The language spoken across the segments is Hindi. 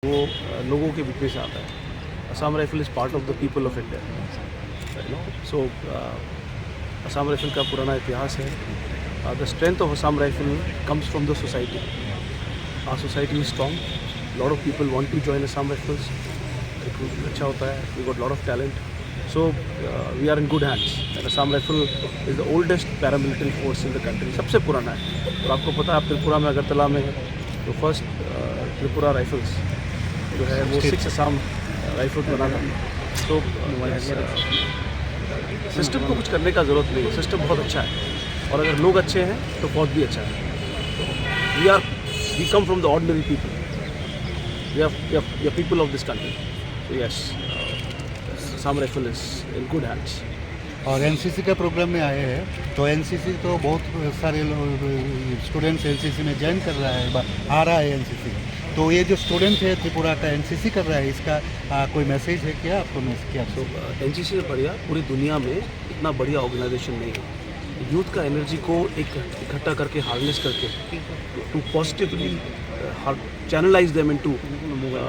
वो लोगों के बीच में से आता है। Assam rifle is part of the people of India. So Assam rifle का पुराना इतिहास है। The strength of Assam rifle comes from the society. Our society is strong. Lot of people want to join Assam rifles. Recruitment अच्छा होता है। We got lot of talent. So we are in good hands. And Assam rifle is the oldest paramilitary force in the country. सबसे पुराना है। और आपको पता है, आप त्रिपुरा में अगरतला में है तो फर्स्ट त्रिपुरा राइफल्स जो है वो 6 असम राइफल बना था। तो सिस्टम को कुछ करने का ज़रूरत नहीं है। सिस्टम बहुत अच्छा है और अगर लोग अच्छे हैं तो बहुत भी अच्छा है। We come from the ordinary people. We are people of this country. So yes, Assam rifle is in good hands. और एनसीसी के प्रोग्राम में आए हैं तो एनसीसी तो बहुत सारे स्टूडेंट्स एनसीसी में ज्वाइन कर रहा है, आ रहा है एनसीसी। तो ये जो स्टूडेंट है त्रिपुरा का एनसीसी कर रहा है, इसका कोई मैसेज है क्या आपको? क्या तो एनसीसी से बढ़िया पूरी दुनिया में इतना बढ़िया ऑर्गेनाइजेशन नहीं है। यूथ का एनर्जी को एक इकट्ठा करके, हार्नेस करके to positively channelise them into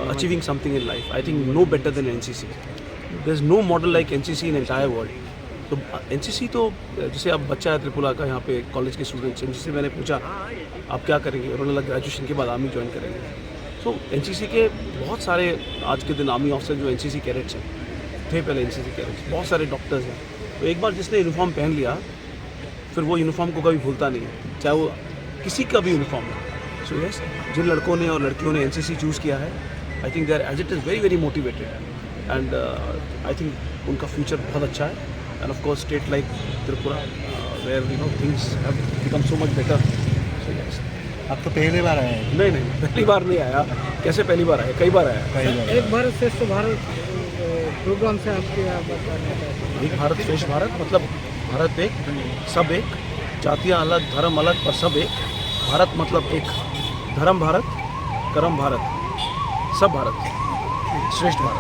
achieving something in life. I think no better than NCC. There is no model like NCC in entire world. तो एनसीसी तो जैसे अब बच्चा है त्रिपुरा का, यहाँ पे कॉलेज के स्टूडेंट्स एनसीसी, मैंने पूछा आप क्या करेंगे, उन्होंने लगा ग्रेजुएशन के बाद आर्मी ज्वाइन करेंगे। सो एनसीसी के बहुत सारे आज के दिन आर्मी ऑफिसर जो एनसीसी कैडेट्स हैं, थे पहले एनसीसी कैडेट्स, बहुत सारे डॉक्टर्स हैं। तो एक बार जिसने यूनिफॉर्म पहन लिया फिर वो यूनिफॉर्म को कभी भूलता नहीं है, चाहे वो किसी का भी यूनिफॉर्म है। सो यस, जिन लड़कों ने और लड़कियों ने एनसीसी चूज़ किया है, I think they are as it is very very motivated and I think उनका फ्यूचर बहुत अच्छा है। And of course, state like Tripura, where things have become so much better. So yes. आप तो पहली बार आए हैं? नहीं, पहली बार नहीं आया। कैसे पहली बार आया? कई बार आया। एक भारत श्रेष्ठ भारत प्रोग्राम से आपके यहाँ बताना चाहते हैं। एक भारत श्रेष्ठ भारत मतलब भारत एक, सब एक, जातियाँ अलग, धर्म अलग, पर सब एक। भारत मतलब एक, धर्म भारत, कर्म भारत, सब भारत, श्रेष्ठ भारत।